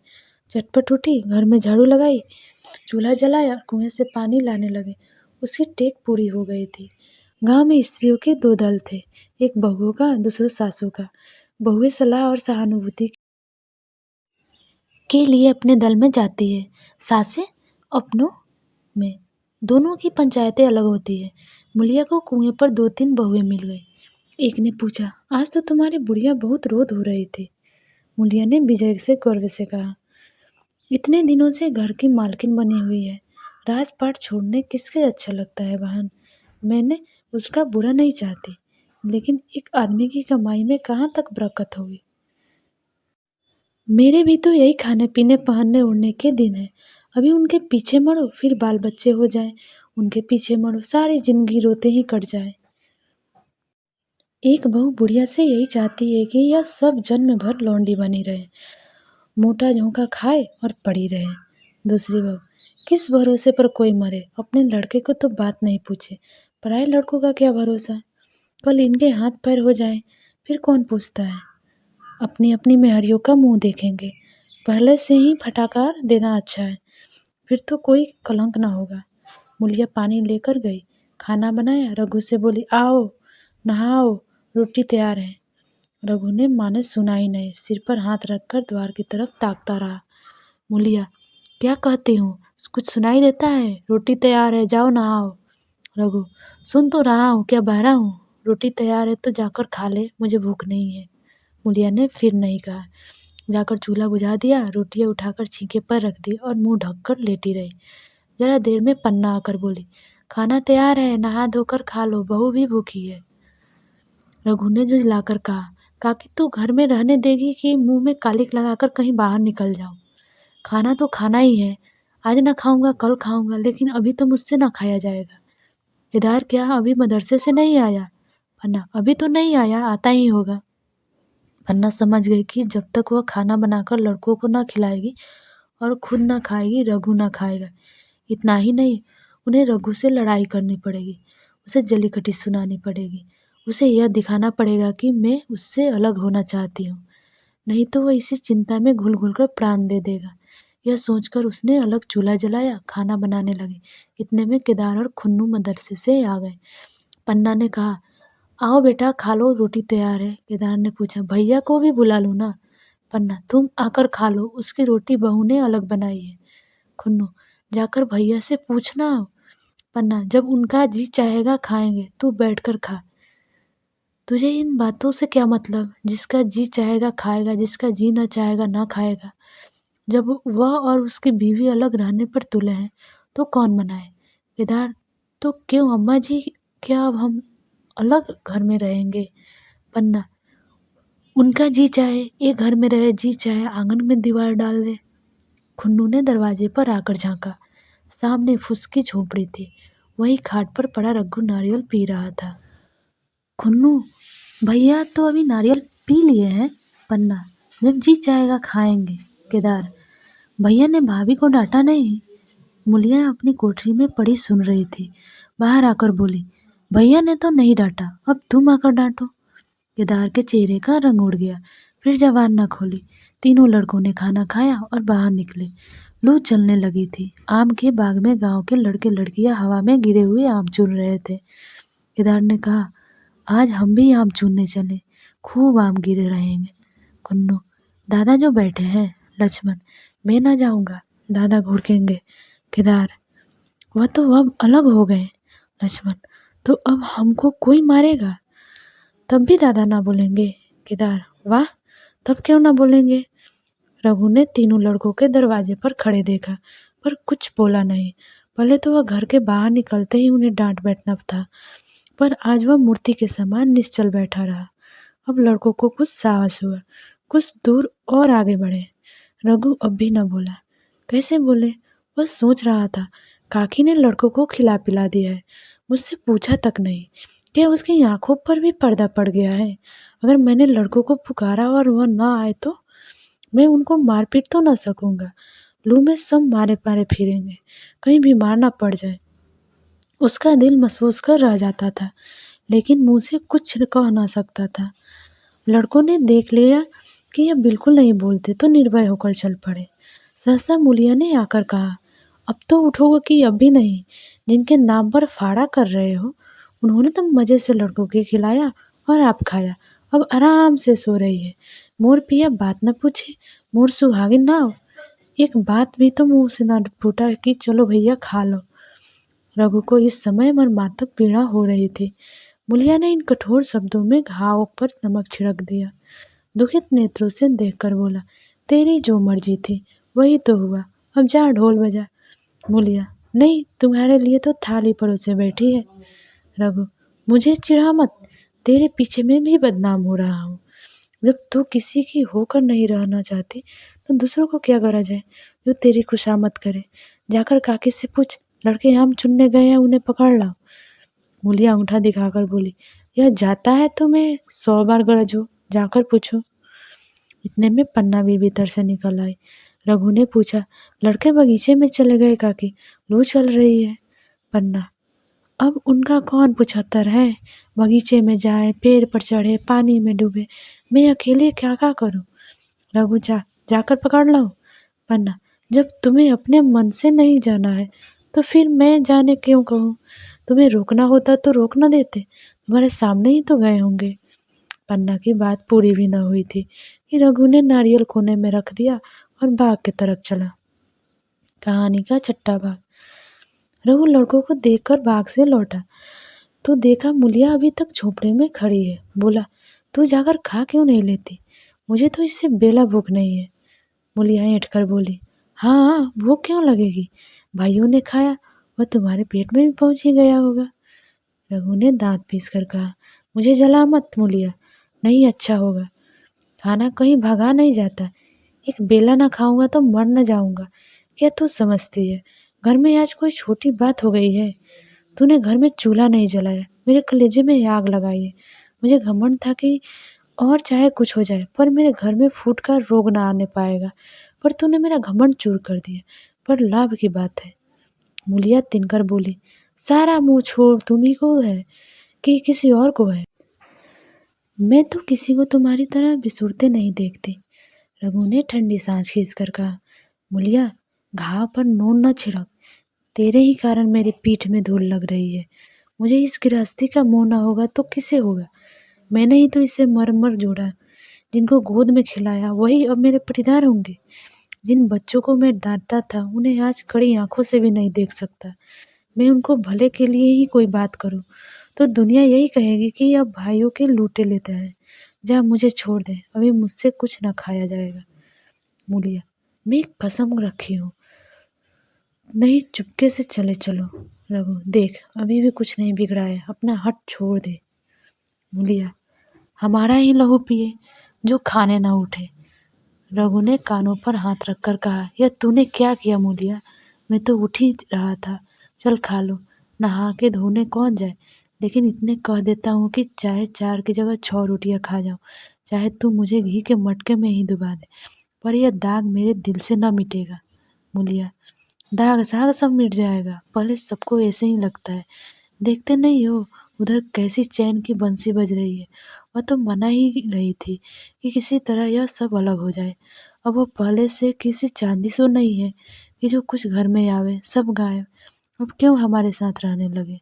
झटपट उठी, घर में झाड़ू लगाई, चूल्हा जलाया, कुएं से पानी लाने लगे। उसकी टेक पूरी हो गई थी। गांव में स्त्रियों के 2 दल थे, एक बहुओं का, दूसरा सासू का। बहुएं सलाह और सहानुभूति के लिए अपने दल में जाती है, सासें अपनों में। दोनों की पंचायतें अलग होती है। मुलिया को कुएं पर 2-3 बहुएं मिल गई। एक ने पूछा, आज तो तुम्हारी बुढ़िया बहुत रोध हो रही थी। मुलिया ने विजय से गर्व से कहा, इतने दिनों से घर की मालकिन बनी हुई है, राजपाट छोड़ने किसके अच्छा लगता है बहन। मैंने उसका बुरा नहीं चाहती, लेकिन एक आदमी की कमाई में कहाँ तक बरकत होगी। मेरे भी तो यही खाने पीने पहनने ओढ़ने के दिन है। अभी उनके पीछे मरो, फिर बाल बच्चे हो जाएं, उनके पीछे मरो, सारी जिंदगी रोते ही कट जाए। एक बहू बुढ़िया से यही चाहती है कि यह सब जन्म भर लौंडी बनी रहे, मोटा झोंका खाए और पड़ी रहे। दूसरी बहू, किस भरोसे पर कोई मरे, अपने लड़के को तो बात नहीं पूछे, पराए लड़कों का क्या भरोसा। कल इनके हाथ पैर हो जाए फिर कौन पूछता है। अपनी अपनी मेहरियों का मुंह देखेंगे। पहले से ही फटाकार देना अच्छा है, फिर तो कोई कलंक ना होगा। मुलिया पानी लेकर गई, खाना बनाया, रघु से बोली, आओ नहाओ, रोटी तैयार है। रघु ने माने सुना ही नहीं, सिर पर हाथ रखकर द्वार की तरफ ताकता रहा। मुलिया, क्या कहती हूँ, कुछ सुनाई देता है? रोटी तैयार है, जाओ नहाओ। रघु, सुन तो रहा हूँ, क्या बहरा हूँ? रोटी तैयार है तो जाकर खा ले, मुझे भूख नहीं है। मुलिया ने फिर नहीं कहा। जाकर चूल्हा बुझा दिया, रोटियां उठाकर छींके पर रख दी और मुंह ढककर लेटी रही। जरा देर में पन्ना आकर बोली, खाना तैयार है, नहा धोकर खा लो, बहू भी भूखी है। रघु ने झुझलाकर कहा, काकी तू घर में रहने देगी कि मुंह में कालिक लगाकर कहीं बाहर निकल जाऊं? खाना तो खाना ही है, आज ना खाऊंगा कल खाऊंगा, लेकिन अभी तो मुझसे ना खाया जाएगा। केदार क्या अभी मदरसे से नहीं आया? पन्ना, अभी तो नहीं आया, आता ही होगा। पन्ना समझ गई कि जब तक वह खाना बनाकर लड़कों को ना खिलाएगी और खुद ना खाएगी, रघु ना खाएगा। इतना ही नहीं, उन्हें रघु से लड़ाई करनी पड़ेगी, उसे जलीकट्टी सुनानी पड़ेगी, उसे यह दिखाना पड़ेगा कि मैं उससे अलग होना चाहती हूँ। नहीं तो वह इसी चिंता में घुल घुल कर प्राण दे देगा। यह सोचकर उसने अलग चूल्हा जलाया, खाना बनाने लगी। इतने में केदार और खुन्नू मदरसे से आ गए। पन्ना ने कहा, आओ बेटा खा लो, रोटी तैयार है। केदार ने पूछा, भैया को भी बुला लूँ ना? पन्ना, तुम आकर खा लो, उसकी रोटी बहू ने अलग बनाई है। खुन्नू, जाकर भैया से पूछना। पन्ना, जब उनका जी चाहेगा खाएंगे, तू बैठकर खा। तुझे इन बातों से क्या मतलब? जिसका जी चाहेगा खाएगा, जिसका जी न चाहेगा ना खाएगा। जब वह और उसकी बीवी अलग रहने पर तुले हैं तो कौन मनाए? केदार, तो क्यों अम्मा जी, क्या अब हम अलग घर में रहेंगे? पन्ना, उनका जी चाहे एक घर में रहे, जी चाहे आंगन में दीवार डाल दे। खुन्नू ने दरवाजे पर आकर झांका। सामने फुसकी झोपड़ी थी। वही खाट पर पड़ा रघु नारियल पी रहा था। खुन्नू, भैया तो अभी नारियल पी लिए हैं। पन्ना, जब जी चाहेगा खाएंगे। केदार, भैया ने भाभी को डांटा नहीं? मुलिया अपनी कोठरी में पड़ी सुन रही थी। बाहर आकर बोली, भैया ने तो नहीं डांटा, अब तुम आकर डांटो। केदार के चेहरे का रंग उड़ गया। फिर जबान न खोली। तीनों लड़कों ने खाना खाया और बाहर निकले। लू चलने लगी थी। आम के बाग में गांव के लड़के लड़कियां हवा में गिरे हुए आम चुन रहे थे। केदार ने कहा, आज हम भी आम चुनने चले, खूब आम गिरे रहेंगे। कुन्नू, दादा जो बैठे हैं। लक्ष्मण, मैं ना जाऊंगा, दादा घुड़केंगे। केदार, वह तो अब अलग हो गए। लक्ष्मण, तो अब हमको कोई मारेगा तब भी दादा ना बोलेंगे? केदार, वाह, तब क्यों ना बोलेंगे? रघु ने तीनों लड़कों के दरवाजे पर खड़े देखा, पर कुछ बोला नहीं। पहले तो वह घर के बाहर निकलते ही उन्हें डांट बैठना था, पर आज वह मूर्ति के समान निश्चल बैठा रहा। अब लड़कों को कुछ साहस हुआ, कुछ दूर और आगे बढ़े। रघु अब भी न बोला। कैसे बोले? वह सोच रहा था, काकी ने लड़कों को खिला पिला दिया है, मुझसे पूछा तक नहीं। क्या उसकी आंखों पर भी पर्दा पड़ गया है? अगर मैंने लड़कों को पुकारा और वह ना आए तो मैं उनको मारपीट तो ना सकूंगा। लू में सब मारे मारे फिरेंगे, कहीं बीमार ना पड़ जाए। उसका दिल महसूस कर रह जाता था, लेकिन मुंह से कुछ कह ना सकता था। लड़कों ने देख लिया कि यह बिल्कुल नहीं बोलते तो निर्भय होकर चल पड़े। सहसा मुलिया ने आकर कहा, अब तो उठोगे कि अब भी नहीं? जिनके नाम पर फाड़ा कर रहे हो, उन्होंने तो मजे से लड़कों के खिलाया और आप खाया, अब आराम से सो रही है। मोर पिया बात न पूछे, मोर सुहागिन ना हो। एक बात भी तो मुंह से ना फूटा कि चलो भैया खा लो। रघु को इस समय मर्मांतक पीड़ा हो रही थी। मुलिया ने इन कठोर शब्दों में घाव पर नमक छिड़क दिया। दुखित नेत्रों से देखकर बोला, तेरी जो मर्जी थी वही तो हुआ, अब जा ढोल बजा। मुलिया, नहीं, तुम्हारे लिए तो थाली परोसे बैठी है। रघु, मुझे चिढ़ा मत, तेरे पीछे मैं भी बदनाम हो रहा हूँ। जब तू किसी की होकर नहीं रहना चाहती तो दूसरों को क्या गरज है जो तेरी खुशामद करे? जाकर काकी से पूछ, लड़के आम चुनने गए हैं, उन्हें पकड़ लाओ। मुलिया अंगूठा दिखाकर बोली, यह जाता है तुम्हें 100 बार गरज हो, जाकर पूछो। इतने में पन्ना भी भीतर से निकल आई। रघु ने पूछा, लड़के बगीचे में चले गए काकी, लू चल रही है। पन्ना, अब उनका कौन पुछत्तर है? बगीचे में जाए, पेड़ पर चढ़े, पानी में डूबे, मैं अकेले क्या क्या करूं? रघु, जाकर पकड़ लो। पन्ना, जब तुम्हें अपने मन से नहीं जाना है तो फिर मैं जाने क्यों कहूँ? तुम्हें रोकना होता तो रोक ना देते, तुम्हारे सामने ही तो गए होंगे। पन्ना की बात पूरी भी न हुई थी कि रघु ने नारियल कोने में रख दिया और बाग की तरफ चला। कहानी का छठा भाग। रघु लड़कों को देखकर बाग से लौटा तो देखा मुलिया अभी तक झोपड़े में खड़ी है। बोला, तू जाकर खा क्यों नहीं लेती? मुझे तो इससे बेला भूख नहीं है। मुलिया ऐंठ कर बोली, हाँ, भूख क्यों लगेगी? भाइयों ने खाया, वह तुम्हारे पेट में भी पहुंच ही गया होगा। रघु ने दांत पीस कर कहा, मुझे जला मत मुलिया, नहीं अच्छा होगा। खाना कहीं भगा नहीं जाता, एक बेला ना खाऊंगा तो मर न जाऊंगा। क्या तू समझती है घर में आज कोई छोटी बात हो गई है? तूने घर में चूल्हा नहीं जलाया, मेरे कलेजे में आग लगाई है। मुझे घमंड था कि और चाहे कुछ हो जाए पर मेरे घर में फूट का रोग ना आने पाएगा, पर तूने मेरा घमंड चूर कर दिया। पर लाभ की बात है। मुलिया तिनकर बोली, सारा मुंह छोड़ तुम्ही को है कि किसी और को है? मैं तो किसी को तुम्हारी तरह बिसुरते नहीं देखती। रघु ने ठंडी सांस खींचकर कहा, मुलिया, घाव पर नून न छिड़क, तेरे ही कारण मेरी पीठ में धूल लग रही है। मुझे इस गृहस्थी का मोह न होगा तो किसे होगा? मैंने ही तो इसे मर मर जोड़ा, जिनको गोद में खिलाया वही अब मेरे पटीदार होंगे। जिन बच्चों को मैं डांटता था उन्हें आज कड़ी आंखों से भी नहीं देख सकता। मैं उनको भले के लिए ही कोई बात करूं तो दुनिया यही कहेगी कि अब भाइयों के लूटे लेता है। जा, मुझे छोड़ दे, अभी मुझसे कुछ न खाया जाएगा। मुलिया, मैं कसम रखी हूँ, नहीं, चुपके से चले चलो। रघु, देख अभी भी कुछ नहीं बिगड़ा है, अपना हट छोड़ दे। मूलिया, हमारा ही लहू पिए जो खाने ना उठे। रघु ने कानों पर हाथ रखकर कहा, यह तूने क्या किया मूलिया? मैं तो उठ ही रहा था। चल खा लो, नहा के धोने कौन जाए। लेकिन इतने कह देता हूँ कि चाहे 4 की जगह 6 रोटियां खा जाऊं, चाहे तू मुझे घी के मटके में ही डुबा दे, पर यह दाग मेरे दिल से न मिटेगा। मूलिया, दाग साग सब मिट जाएगा, पहले सबको ऐसे ही लगता है। देखते नहीं हो उधर कैसी चैन की बंसी बज रही है। वह तो मना ही रही थी कि किसी तरह यह सब अलग हो जाए। अब वो पहले से किसी चांदी सो नहीं है कि जो कुछ घर में आवे सब गायब। अब क्यों हमारे साथ रहने लगे?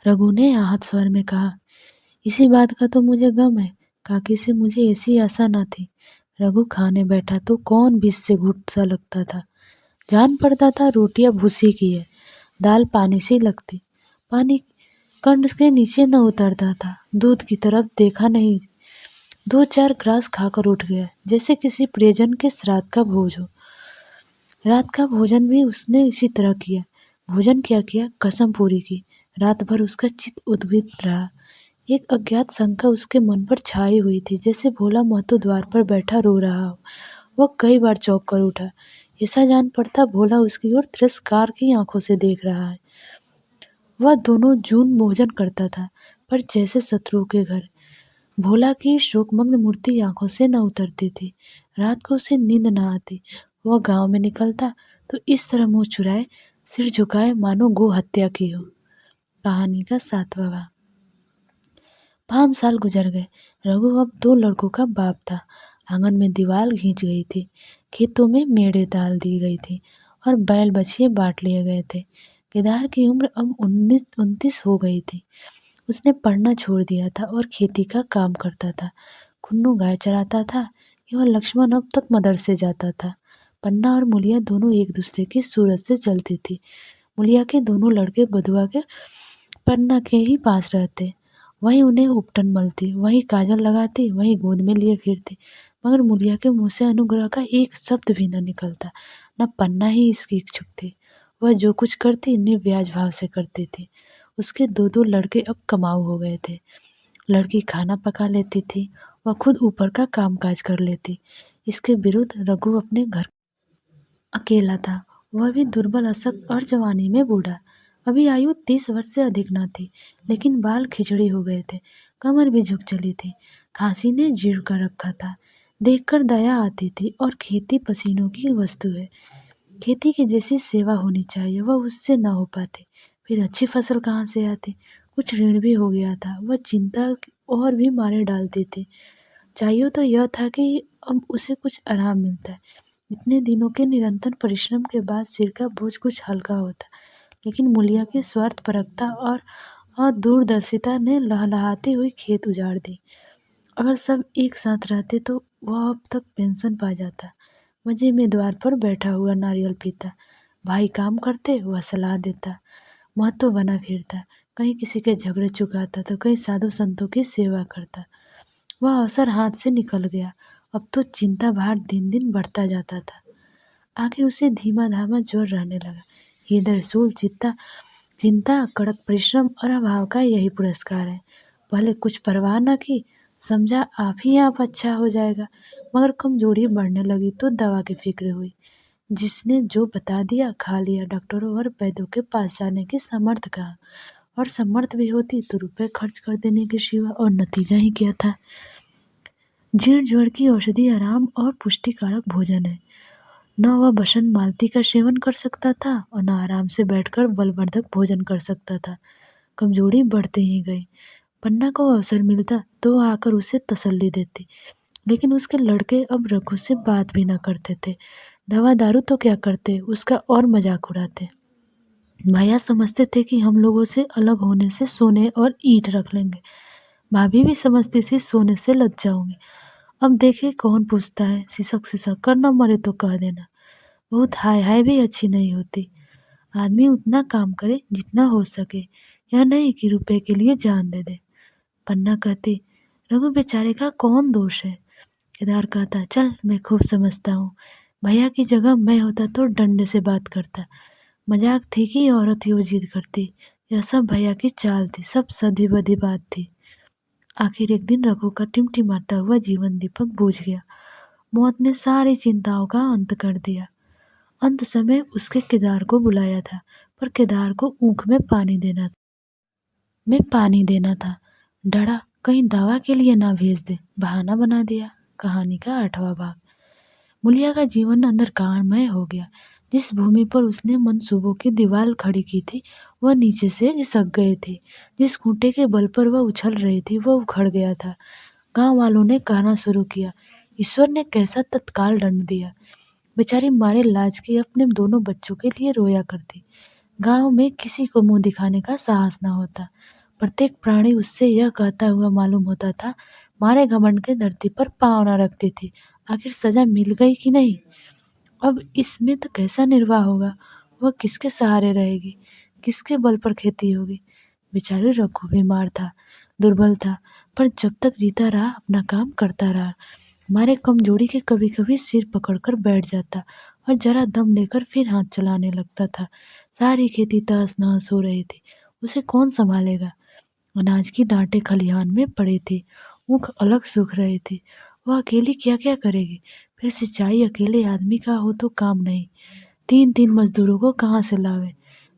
रघु ने आहत स्वर में कहा, इसी बात का तो मुझे गम है। काकी से मुझे ऐसी आशा न थी। रघु खाने बैठा तो कौन बीच से घुट सा लगता था। जान पड़ता था रोटियां भूसी की है, दाल पानी सी लगती। पानी कंठ के नीचे न उतरता था। दूध की तरफ देखा नहीं। 2-4 ग्रास खाकर उठ गया, जैसे किसी प्रियजन के श्राद्ध का भोज हो। रात का भोजन भी उसने इसी तरह किया। भोजन क्या किया, कसम पूरी की। रात भर उसका चित्त उद्विग्न रहा। एक अज्ञात शंका उसके मन पर छाई हुई थी, जैसे भोला महतो द्वार पर बैठा रो रहा हो। वह कई बार चौंक कर उठा। ऐसा जान पड़ता भोला उसकी ओर तिरस्कार की आंखों से देख रहा है। वह दोनों जून भोजन करता था, पर जैसे शत्रुओं के घर। भोला की शोकमग्न मूर्ति आंखों से न उतरती थी। रात को उसे नींद न आती। वह गांव में निकलता तो इस तरह मुंह चुराए, सिर झुकाए, मानो गो हत्या की हो। कहानी का 7वां भाग। 5 साल गुजर गए। रघु अब 2 लड़कों का बाप था। आंगन में दीवार खींच गई थी, खेतों में मेड़े डाल दी गई थी और बैल बछिए बांट लिए गए थे। केदार की उम्र अब 19-29 हो गई थी। उसने पढ़ना छोड़ दिया था और खेती का काम करता था। कुन्नू गाय चराता था। केवल लक्ष्मण अब तक मदरसे जाता था। पन्ना और मुलिया दोनों एक दूसरे की सूरत से जलती थी। मुलिया के दोनों लड़के बधुआ के पन्ना के ही पास रहते। वहीं उन्हें उपटन मलती, वहीं काजल लगाती, वहीं गोद में लिए फिरती। मगर मुलिया के मुंह से अनुग्रह का एक शब्द भी न निकलता। न पन्ना ही इसकी इच्छुक थी। वह जो कुछ करती निर्व्याज भाव से करती थी। उसके 2-2 लड़के अब कमाऊ हो गए थे। लड़की खाना पका लेती थी, वह खुद ऊपर का कामकाज कर लेती। इसके विरुद्ध रघु अपने घर अकेला था। वह भी दुर्बल, अशक्त और जवानी में बूढ़ा। अभी आयु 30 वर्ष से अधिक न थी, लेकिन बाल खिचड़ी हो गए थे। कमर भी झुक चली थी। खांसी ने जीर्ण कर रखा था। देखकर दया आती थी। और खेती पसीनों की वस्तु है। खेती की जैसी सेवा होनी चाहिए वह उससे ना हो पाती। फिर अच्छी फसल कहाँ से आती? कुछ ऋण भी हो गया था। वह चिंता और भी मारे डालती थी। चाहिए तो यह था कि अब उसे कुछ आराम मिलता है। इतने दिनों के निरंतर परिश्रम के बाद सिर का बोझ कुछ हल्का होता। लेकिन मूलिया की स्वार्थपरकता और दूरदर्शिता ने लहलहाती हुई खेत उजाड़ दी। अगर सब एक साथ रहते तो वह अब तक पेंशन पा जाता। मजे में द्वार पर बैठा हुआ नारियल पीता। भाई काम करते, वह सलाह देता। महतो बना फिरता। कहीं किसी के झगड़े चुकाता तो कहीं साधु संतों की सेवा करता। वह अवसर हाथ से निकल गया। अब तो चिंता भार दिन दिन बढ़ता जाता था। आखिर उसे धीमा धामा जोर रहने लगा। हृदय शूल चिंता, कड़क परिश्रम और अभाव का यही पुरस्कार है। पहले कुछ परवाह न की, समझा आप ही आप अच्छा हो जाएगा। मगर कमजोरी बढ़ने लगी तो दवा की फिक्र हुई। जिसने जो बता दिया खा लिया। डॉक्टरों और वैद्यों के पास जाने की समर्थ कहा, और समर्थ भी होती तो रुपए खर्च कर देने के सिवा और नतीजा ही क्या था। जीर्ण ज्वर की औषधि आराम और पुष्टिकारक भोजन है। न वह बसन मालती का सेवन कर सकता था और न आराम से बैठकर बलवर्धक भोजन कर सकता था। कमजोरी बढ़ते ही गई। पन्ना को अवसर मिलता तो वह आकर उसे तसल्ली देती। लेकिन उसके लड़के अब रघु से बात भी न करते थे। दवा दारू तो क्या करते, उसका और मजाक उड़ाते। भैया समझते थे कि हम लोगों से अलग होने से सोने और ईंट रख लेंगे। भाभी भी समझती थी सोने से लज जाऊंगी। अब देखे कौन पूछता है, सिसक सिसक कर न मरे तो कह देना। बहुत हाय हाय भी अच्छी नहीं होती। आदमी उतना काम करे जितना हो सके, यह नहीं कि रुपए के लिए जान दे दे। पन्ना कहती, रघु बेचारे का कौन दोष है? केदार कहता, चल मैं खूब समझता हूँ। भैया की जगह मैं होता तो डंडे से बात करता। मजाक थी कि औरत ही वो जिद करती। यह सब भैया की चाल थी, सब सधी-बधी बात थी। आखिर एक दिन रघु का टिमटिमाता हुआ जीवन दीपक बुझ गया। मौत ने सारी चिंताओं का अंत कर दिया। अंत समय उसके केदार को बुलाया था, पर केदार को ऊँख में पानी देना था। डरा कहीं दवा के लिए ना भेज दे, बहाना बना दिया। कहानी का 8वां भाग। मुलिया का जीवन अंधकारमय हो गया। जिस भूमि पर उसने मंसूबों की दीवार खड़ी की थी, वह नीचे से खिसक गए थे। जिस खूंटे के बल पर वह उछल रही थी, वह उखड़ गया था। गांव वालों ने कहना शुरू किया, ईश्वर ने कैसा तत्काल दंड दिया। बेचारी मारे लाज के अपने दोनों बच्चों के लिए रोया करती। गांव में किसी को मुंह दिखाने का साहस न होता। प्रत्येक प्राणी उससे यह कहता हुआ मालूम होता था, मारे घमंड के धरती पर पाँव न रखते थे। आखिर सजा मिल गई कि नहीं? अब इसमें तो कैसा निर्वाह होगा? वह किसके सहारे रहेगी? किसके बल पर खेती होगी? बेचारी रघु बीमार था, दुर्बल था, पर जब तक जीता रहा अपना काम करता रहा। मारे कमजोरी के कभी-कभी सिर पकड़कर बैठ जाता और जरा दम लेकर फिर हाथ चलाने लगता था। सारी खेती तहस-नहस हो रही थी। उसे कौन संभालेगा? अनाज की डाँटें खलिहान में पड़े थे, ऊख अलग सूख रहे थे। वह अकेली क्या-क्या करेगी? फिर सिंचाई अकेले आदमी का हो तो काम नहीं। 3-3 मज़दूरों को कहाँ से लावे?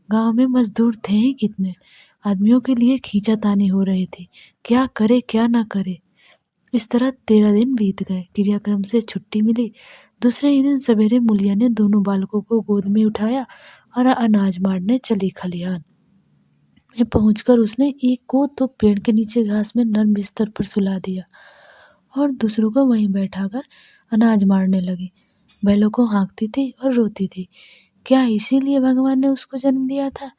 गाँव में मज़दूर थे ही कितने? आदमियों के लिए खींचातानी हो रही थी। क्या करे, क्या ना करे? इस तरह 13 दिन बीत गए। क्रियाक्रम से छुट्टी मिली। दूसरे ही दिन सवेरे मुलिया ने दोनों बालकों को गोद में उठाया और अनाज मारने चली खलिहान में पहुंचकर उसने एक को तो पेड़ के नीचे घास में नर्म बिस्तर पर सुला दिया और दूसरों को वहीं बैठाकर अनाज मारने लगी। बैलों को हाँकती थी और रोती थी। क्या इसीलिए भगवान ने उसको जन्म दिया था?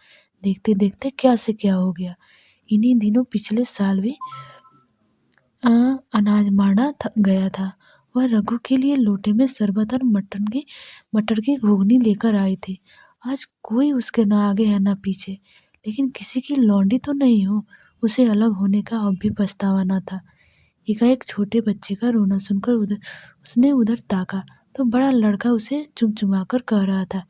देखते देखते क्या से क्या हो गया। इन्हीं दिनों पिछले साल भी अ, अनाज मारना गया था। वह रघु के लिए लोटे में शरबत और मटर की घुगनी लेकर आई थी। आज कोई उसके ना आगे है ना पीछे, लेकिन किसी की लौंडी तो नहीं हो। उसे अलग होने का अब भी पछतावा न था। एकाएक छोटे बच्चे का रोना सुनकर उसने उधर ताका तो बड़ा लड़का उसे चुमचुमा कर कह रहा था,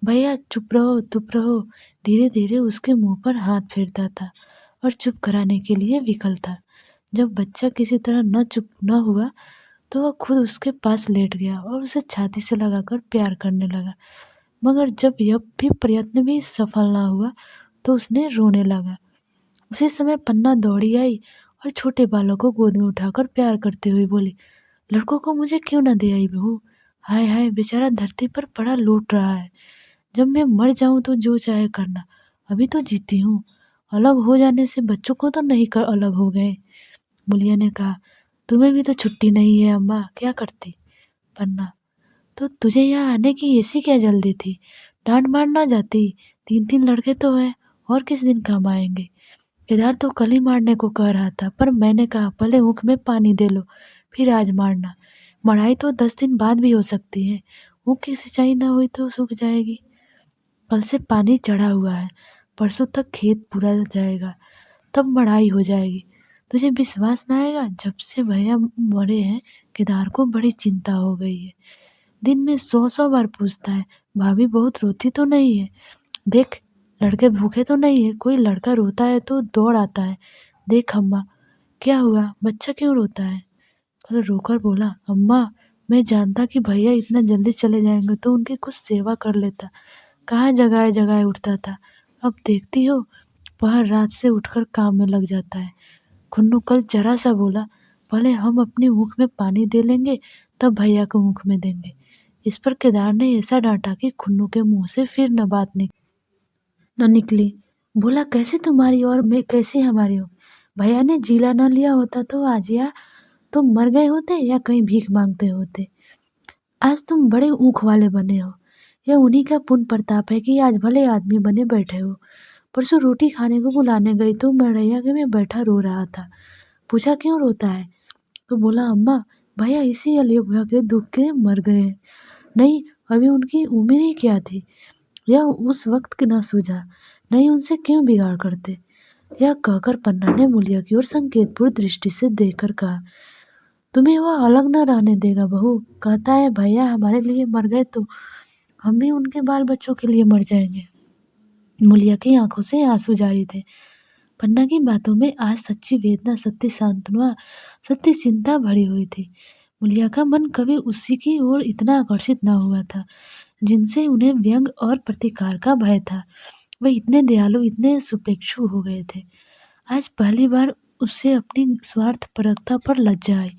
भैया चुप रहो। धीरे धीरे उसके मुंह पर हाथ फेरता था और चुप कराने के लिए विकल था। जब बच्चा किसी तरह न चुप न हुआ तो वह खुद उसके पास लेट गया और उसे छाती से लगाकर प्यार करने लगा। मगर जब यह भी प्रयत्न भी सफल ना हुआ तो उसने रोने लगा। उसी समय पन्ना दौड़ी आई और छोटे बालक को गोद में उठाकर प्यार करते हुए बोली, लड़कों को मुझे क्यों ना दे आई बहू? हाय हाय, बेचारा धरती पर पड़ा लूट रहा है। जब मैं मर जाऊं तो जो चाहे करना, अभी तो जीती हूँ। अलग हो जाने से बच्चों को तो नहीं कर अलग हो गए। मुलिया ने कहा, तुम्हें भी तो छुट्टी नहीं है अम्मा, क्या करती? पन्ना, तो तुझे यहाँ आने की ऐसी क्या जल्दी थी? डांट मार ना जाती। 3-3 लड़के तो हैं और किस दिन काम आएंगे? केदार तो कल ही मारने को कह रहा था, पर मैंने कहा पहले ऊँख में पानी दे लो, फिर आज मारना। मढ़ाई तो 10 दिन बाद भी हो सकती है। ऊँख की सिंचाई ना हुई तो सूख जाएगी। कल से पानी चढ़ा हुआ है, परसों तक खेत पूरा जाएगा, तब मढ़ाई हो जाएगी। तुझे विश्वास ना आएगा, जब से भैया मरे हैं केदार को बड़ी चिंता हो गई है। दिन में 100-100 बार पूछता है, भाभी बहुत रोती तो नहीं है? देख, लड़के भूखे तो नहीं है? कोई लड़का रोता है तो दौड़ आता है। देख अम्मा, क्या हुआ? बच्चा क्यों रोता है? कल रोकर बोला, अम्मा, मैं जानता कि भैया इतना जल्दी चले जाएंगे तो उनकी कुछ सेवा कर लेता। कहाँ जगाए जगाए उठता था। अब देखती हो, पहर रात से उठकर काम में लग जाता है। खुन्नू कल जरा सा बोला, पहले हम अपनी ऊँख में पानी दे लेंगे, तब भैया को ऊँख में देंगे। इस पर केदार ने ऐसा डांटा कि खुन्नू के मुंह से फिर न बात न निकली। बोला, कैसे तुम्हारी और मैं कैसे हमारी हो? भैया ने जीला न लिया होता तो आज या तुम मर गए होते या कहीं भीख मांगते होते। आज तुम बड़े ऊँख वाले बने हो। यह उन्हीं का पुण्य प्रताप है कि आज भले आदमी बने बैठे हो। परसों रोटी खाने को बुलाने गई तो मड़ैया के में बैठा रो रहा था। पूछा, क्यों रोता है? तो बोला, अम्मा, भैया इसी अलिया के दुख के मर गए। नहीं, अभी उनकी उम्र ही क्या थी? यह उस वक्त की ना सूझा। नहीं, उनसे क्यों बिगाड़ करते? यह कहकर पन्ना ने मुलिया की ओर संकेतपूर्ण दृष्टि से देखकर कहा, तुम्हें वह अलग न रहने देगा बहू। कहता है भैया हमारे लिए मर गए तो हम भी उनके बाल बच्चों के लिए मर जाएंगे। मूलिया की आंखों से आंसू जारी थे। पन्ना की बातों में आज सच्ची वेदना, सच्ची सांत्वना, सच्ची चिंता भरी हुई थी। मूलिया का मन कभी उसी की ओर इतना आकर्षित न हुआ था जिनसे उन्हें व्यंग और प्रतिकार का भय था। वे इतने दयालु, इतने सुपेक्षु हो गए थे। आज पहली बार उसे अपनी स्वार्थपरकता पर लज्जा आई।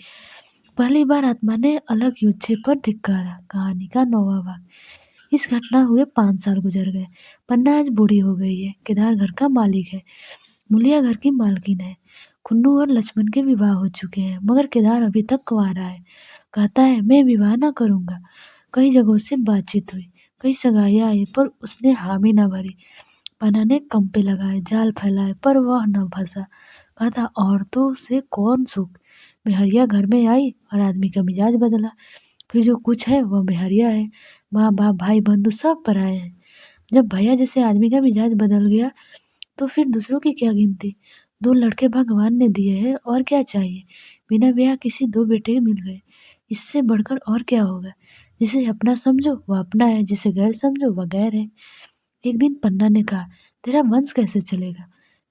पहली बार आत्मा ने अलग युद्धे पर धिक्कारा। कहानी का 9वां भाग। इस घटना हुए 5 साल गुजर गए। पन्ना आज बूढ़ी हो गई है। केदार घर का मालिक है। मूलिया घर की मालकिन है। खुन्नू और लक्ष्मण के विवाह हो चुके हैं मगर केदार अभी तक कुंवारा है। कहता है मैं विवाह न करूंगा। कई जगहों से बातचीत हुई, कई सगाइयाँ आई पर उसने हामी न भरी। पन्ना ने कंपे लगाए, जाल फैलाए पर वह न फंसा। कहा था औरतों से कौन सुख। मेहरिया घर में आई और आदमी का मिजाज बदला। फिर जो कुछ है वह मेहरिया है। माँ बाप भाई बंधु सब पराए हैं। जब भैया जैसे आदमी का मिजाज बदल गया तो फिर दूसरों की क्या गिनती। 2 लड़के भगवान ने दिए हैं और क्या चाहिए। बिना ब्याह किसी 2 बेटे मिल गए, इससे बढ़कर और क्या होगा। जिसे अपना समझो वह अपना है, जिसे गैर समझो वह गैर है। एक दिन पन्ना ने कहा तेरा वंश कैसे चलेगा।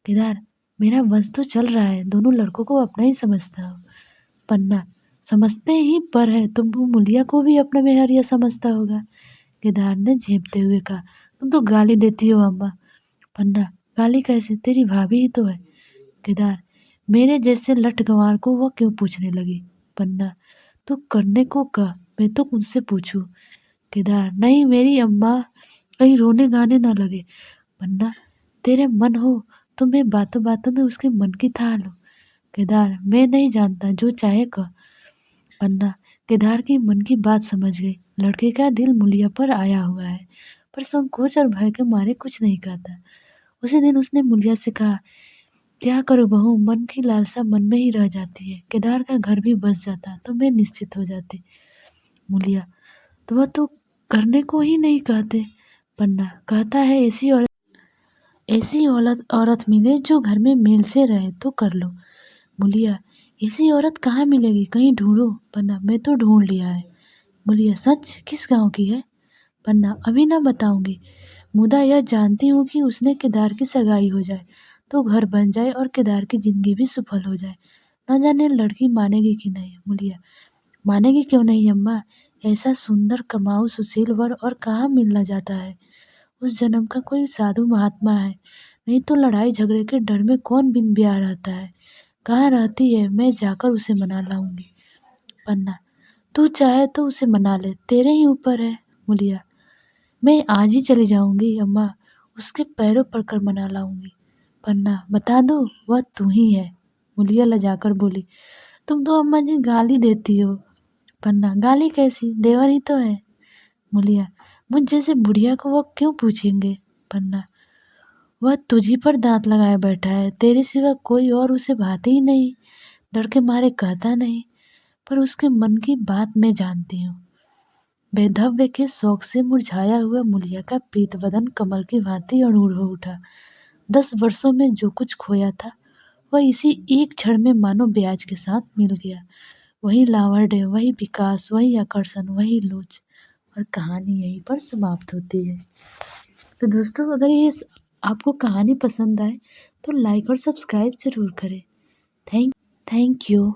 केदार मेरा वंश तो चल रहा है, दोनों लड़कों को अपना ही समझता हूँ। पन्ना समझते ही पर है, तुम मूलिया को भी अपना मेहरिया समझता होगा। केदार ने झेपते हुए कहा तुम तो गाली देती हो अम्मा। पन्ना गाली कैसे, तेरी भाभी ही तो है। केदार मेरे जैसे लठ गंवार को वह क्यों पूछने लगी। पन्ना तू करने को कह, मैं तो उनसे पूछूं। केदार नहीं मेरी अम्मा, कहीं रोने गाने ना लगे। पन्ना तेरे मन हो तो मैं बातों बातों में उसके मन की थाह लूं। केदार मैं नहीं जानता, जो चाहे कह। पन्ना केदार की मन की बात समझ गई। लड़के का दिल मूलिया पर आया हुआ है पर संकोच और भय के मारे कुछ नहीं कहता। उसी दिन उसने मूलिया से कहा क्या करूं बहू, मन की लालसा मन में ही रह जाती है। केदार का घर भी बस जाता तो मैं निश्चित हो जाती। मूलिया तो वह तो करने को ही नहीं कहते। पन्ना कहता है ऐसी औरत मिले जो घर में मेल से रहे तो कर लो। मूलिया ऐसी औरत कहाँ मिलेगी, कहीं ढूंढो। पन्ना मैं तो ढूंढ लिया है। मूलिया सच, किस गांव की है। पन्ना अभी ना बताऊंगी, मुदा यह जानती हूँ कि उसने केदार की सगाई हो जाए तो घर बन जाए और केदार की जिंदगी भी सफल हो जाए। न जाने लड़की मानेगी कि नहीं। मूलिया मानेगी क्यों नहीं अम्मा, ऐसा सुंदर कमाऊ सुशील वर और कहाँ मिलना जाता है। उस जन्म का कोई साधु महात्मा है, नहीं तो लड़ाई झगड़े के डर में कौन बिन ब्याह रहता है। कहाँ रहती है, मैं जाकर उसे मना लाऊंगी। पन्ना तू चाहे तो उसे मना ले, तेरे ही ऊपर है। मूलिया मैं आज ही चली जाऊंगी अम्मा, उसके पैरों पड़कर मना लाऊंगी। पन्ना बता दो वह तू ही है। मूलिया लजाकर बोली तुम तो अम्मा जी गाली देती हो। पन्ना गाली कैसी, देवर ही तो है। मूलिया मुझ जैसे बुढ़िया को वो क्यों पूछेंगे। पन्ना वह तुझी पर दांत लगाए बैठा है, तेरे सिवा कोई और उसे भाते ही नहीं। डर के मारे कहता नहीं, पर उसके मन की बात मैं जानती हूँ। वैधव्य के शौक से मुरझाया हुआ मूलिया का पीत बदन कमल की भांति अड़ूर हो उठा। 10 वर्षों में जो कुछ खोया था वह इसी एक क्षण में मानो ब्याज के साथ मिल गया। वही लावण्य, वही विकास, वही आकर्षण, वही लोच। और कहानी यहीं पर समाप्त होती है। तो दोस्तों अगर ये आपको कहानी पसंद आए तो लाइक और सब्सक्राइब जरूर करें। Thank thank you.